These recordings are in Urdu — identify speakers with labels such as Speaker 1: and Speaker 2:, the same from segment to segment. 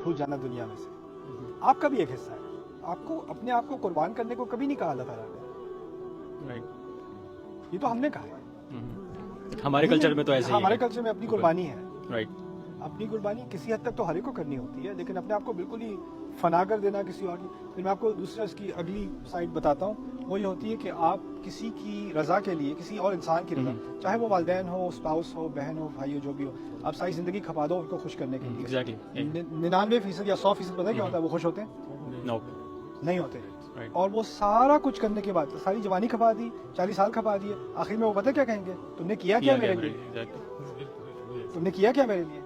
Speaker 1: بھول جانا دنیا میں سے، آپ کا بھی ایک حصہ ہے. آپ کو اپنے آپ کو قربان کرنے کو کبھی نہیں کہا اللہ تعالیٰ نے، یہ تو ہم نے کہا ہے.
Speaker 2: ہمارے کلچر میں تو ایسے ہی
Speaker 1: ہمارے کلچر میں اپنی قربانی ہے.
Speaker 2: رائٹ.
Speaker 1: اپنی قربانی کسی حد تک تو ہر ایک کو کرنی ہوتی ہے، لیکن اپنے آپ کو بالکل ہی فنا کر دینا کسی اور کی. پھر میں آپ کو دوسرا اس کی اگلی سائڈ بتاتا ہوں، وہ یہ ہوتی ہے کہ آپ کسی کی رضا کے لیے، کسی اور انسان کی رضا، چاہے وہ والدین ہو، اسپاؤس ہو، بہن ہو، بھائی ہو، جو بھی ہو، آپ ساری زندگی کھپا دو ان کو خوش کرنے کے لیے. 99% یا 100% پتہ ہے کیا ہوتا ہے؟ وہ خوش ہوتے ہیں؟ نہیں ہوتے. اور وہ سارا کچھ کرنے کے بعد ساری جوانی کھپا دی، 40 سال کھپا دیے، آخر میں وہ پتہ کیا کہیں گے؟ تم نے کیا کیا میرے لیے؟ تم نے کیا کیا میرے لیے؟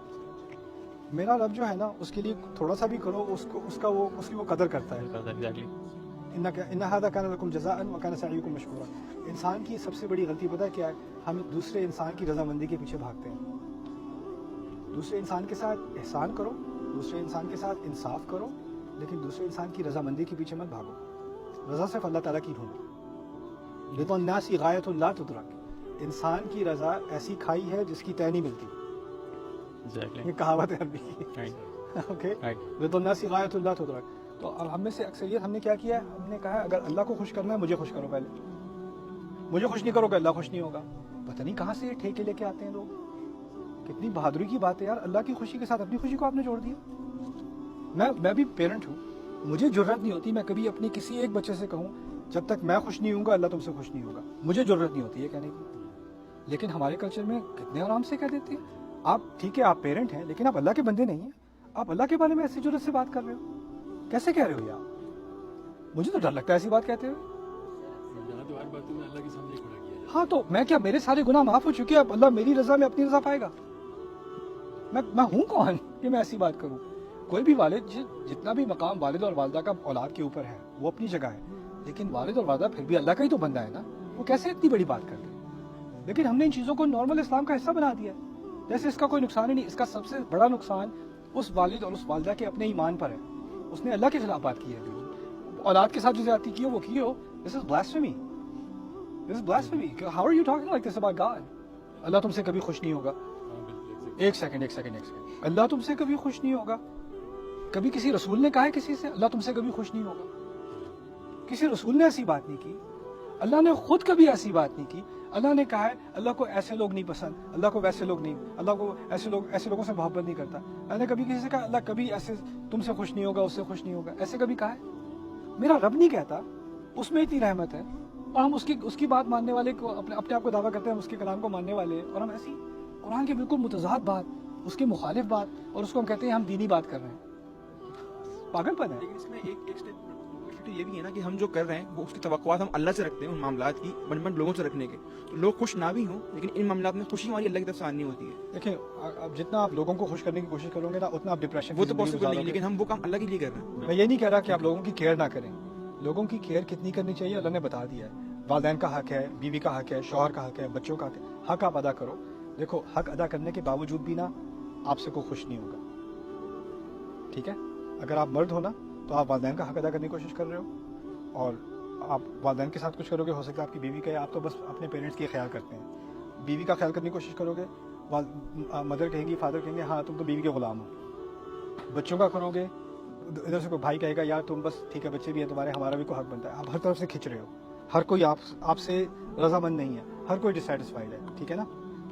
Speaker 1: میرا رب جو ہے نا، اس کے لیے تھوڑا سا بھی کرو، اس کی وہ قدر کرتا ہے. ان ھذا کان لکم جزاء وکان سعیکم مشکورا. انسان کی سب سے بڑی غلطی پتہ ہے کیا ہے؟ ہم دوسرے انسان کی رضامندی کے پیچھے بھاگتے ہیں. دوسرے انسان کے ساتھ احسان کرو، دوسرے انسان کے ساتھ انصاف کرو، لیکن دوسرے انسان کی رضامندی کے پیچھے مت بھاگو. رضا صرف اللہ تعالیٰ کی ڈھونڈو. رضا الناس غایۃ لا تدرک. انسان کی رضا ایسی کھائی ہے جس کی تہ نہیں ملتی. یہ کہاوت ہے عربی کی. اوکے، رضا الناس غایۃ لا تدرک. تو اب ہم میں سے اکثریت ہم نے کیا کیا ہے؟ ہم نے کہا ہے اگر اللہ کو خوش کرنا ہے مجھے خوش کرو، پہلے مجھے خوش نہیں کرو کہ اللہ خوش نہیں ہوگا. پتہ نہیں کہاں سے یہ ٹھیکے لے کے آتے ہیں لوگ. کتنی بہادری کی بات ہے یار، اللہ کی خوشی کے ساتھ اپنی خوشی کو آپ نے جوڑ دیا. میں بھی پیرنٹ ہوں، مجھے جرأت نہیں ہوتی میں کبھی اپنی کسی ایک بچے سے کہوں جب تک میں خوش نہیں ہوں گا اللہ تم سے خوش نہیں ہوگا. مجھے جرأت نہیں ہوتی یہ کہنے کی. لیکن ہمارے کلچر میں کتنے آرام سے کہہ دیتے ہیں. آپ ٹھیک ہے آپ پیرنٹ ہیں، لیکن آپ اللہ کے بندے نہیں ہیں. آپ اللہ کے بارے میں ایسی جرأت سے بات کر رہے ہو، کیسے کہہ رہے ہو یار؟ مجھے تو ڈر لگتا ہے ایسی بات کہتے ہوئے. ہاں تو میں کیا، میرے سارے گناہ معاف ہو چکے ہیں، اب اللہ میری رضا میں اپنی رضا پائے گا؟ میں ہوں کون کہ میں ایسی بات کروں؟ کوئی بھی والد، جتنا بھی مقام والد اور والدہ کا اولاد کے اوپر ہے وہ اپنی جگہ ہے، لیکن والد اور والدہ پھر بھی اللہ کا ہی تو بندہ ہے نا. وہ کیسے اتنی بڑی بات کرتے ہیں؟ لیکن ہم نے ان چیزوں کو نارمل اسلام کا حصہ بنا دیا ہے، جیسے اس کا کوئی نقصان ہی نہیں. اس کا سب سے بڑا نقصان اس والد اور اس والدہ کے اپنے ایمان پر ہے. اس نے اللہ کے خلاف بات کی ہے، اولاد کے ساتھ جو زیادتی کی ہے وہ کی ہو. This is blasphemy. This is blasphemy. How are you talking like this about God? اللہ تم سے کبھی خوش نہیں ہوگا. ایک سیکنڈ. اللہ تم سے کبھی خوش نہیں ہوگا. کبھی کسی رسول نے کہا ہے کسی سے اللہ تم سے کبھی خوش نہیں ہوگا؟ کسی رسول نے ایسی بات نہیں کی. اللہ نے خود کبھی ایسی بات نہیں کی. اللہ نے کہا ہے اللہ کو ایسے لوگ نہیں پسند، اللہ کو ویسے لوگ نہیں، اللہ کو ایسے لوگوں سے محبت نہیں کرتا. اللہ نے کبھی کسی سے کہا اللہ کبھی ایسے تم سے خوش نہیں ہوگا، اس سے خوش نہیں ہوگا؟ ایسے کبھی کہا ہے؟ میرا رب نہیں کہتا. اس میں اتنی رحمت ہے اور ہم اس کی بات ماننے والے کو اپنے آپ کو دعویٰ کرتے ہیں ہم اس کے کلام کو ماننے والے، اور ہم ایسی قرآن کے بالکل متضاد بات، اس کے مخالف بات، اور اس کو ہم کہتے ہیں ہم دینی بات کر رہے ہیں. پاگل پن ہے.
Speaker 3: لیکن اس میں ایک یہ بھی ہے نا کہ ہم جو کر رہے ہیں وہ اس کی توقعات ہم اللہ سے رکھتے ہیں، ان معاملات کی بنسبت لوگوں سے رکھنے کے. تو لوگ خوش نہ بھی ہوں لیکن ان معاملات میں خوشی ہماری اللہ کی طرف سے آنی ہوتی ہے.
Speaker 1: دیکھیں اب جتنا آپ لوگوں کو خوش کرنے کی کوشش کرو گے نا اتنا آپ ڈپریشن
Speaker 3: وہ تو پاسبل نہیں، لیکن ہم وہ کام اللہ کے لیے کر رہے ہیں.
Speaker 1: میں یہ نہیں کہہ رہا کہ آپ لوگوں کی کیئر نہ کریں. لوگوں کی کیئر کتنی کرنی چاہیے اللہ نے بتا دیا ہے. والدین کا حق ہے، بیوی کا حق ہے، شوہر کا حق ہے، بچوں کا حق ہے. حق آپ ادا کرو. دیکھو حق ادا کرنے کے باوجود بھی نا آپ سے کوئی خوش نہیں ہوگا. ٹھیک ہے، اگر آپ مرد ہو نا تو آپ والدین کا حق ادا کرنے کی کوشش کر رہے ہو، اور آپ والدین کے ساتھ کچھ کرو گے، ہو سکتا ہے آپ کی بیوی کا، آپ تو بس اپنے پیرنٹس کی خیال کرتے ہیں. بیوی کا خیال کرنے کی کوشش کرو گے، مدر کہیں گی، فادر کہیں گے ہاں تم تو بیوی کے غلام ہو. بچوں کا کرو گے، ادھر سے کوئی بھائی کہے گا یار تم بس ٹھیک ہے بچے بھی ہیں تمہارے، ہمارا بھی کوئی حق بنتا ہے. آپ ہر طرف سے کھنچ رہے ہو. ہر کوئی آپ سے رضامند نہیں ہے، ہر کوئی ڈسسیٹسفائیڈ ہے. ٹھیک ہے نا؟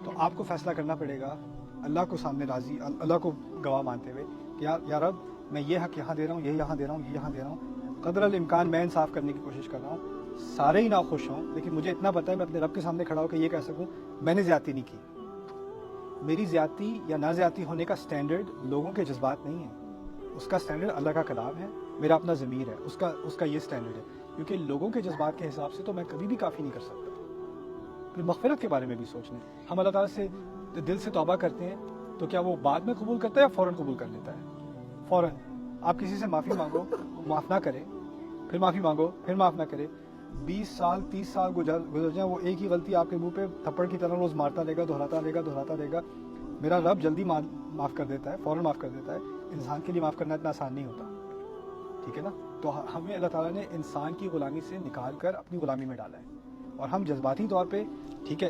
Speaker 1: تو آپ کو فیصلہ کرنا پڑے گا اللہ کو سامنے راضی، اللہ کو گواہ مانتے ہوئے کہ یا رب میں یہ حق یہاں دے رہا ہوں، یہ یہاں دے رہا ہوں، یہ یہاں دے رہا ہوں. قدر الامکان میں انصاف کرنے کی کوشش کر رہا ہوں. سارے ہی نہ خوش ہوں، لیکن مجھے اتنا پتہ ہے میں اپنے رب کے سامنے کھڑا ہو کے یہ کہہ سکوں میں نے زیادتی نہیں کی. میری زیادتی یا نہ زیادتی ہونے کا سٹینڈرڈ لوگوں کے جذبات نہیں ہے. اس کا سٹینڈرڈ اللہ کا کلام ہے، میرا اپنا ضمیر ہے، اس کا یہ سٹینڈرڈ ہے. کیونکہ لوگوں کے جذبات کے حساب سے تو میں کبھی بھی کافی نہیں کر سکتا. پھر مغفرت کے بارے میں بھی سوچ لیں. ہم اللہ تعالیٰ سے دل سے توبہ کرتے ہیں تو کیا وہ بعد میں قبول کرتا ہے یا فوراً قبول کر لیتا ہے؟ فوراً. آپ کسی سے معافی مانگو، معاف نہ کرے، پھر معافی مانگو، پھر معاف نہ کرے، 20 سال 30 سال گزر جائیں وہ ایک ہی غلطی آپ کے منہ پہ تھپڑ کی طرح روز مارتا رہے گا، دہراتا رہے گا. میرا رب جلدی معاف کر دیتا ہے، فوراً معاف کر دیتا ہے. انسان کے لیے معاف کرنا اتنا آسان نہیں ہوتا. ٹھیک ہے نا؟ تو ہمیں اللہ تعالیٰ نے انسان کی غلامی سے نکال کر اپنی غلامی میں ڈالا ہے، اور ہم جذباتی طور پہ ٹھیک ہے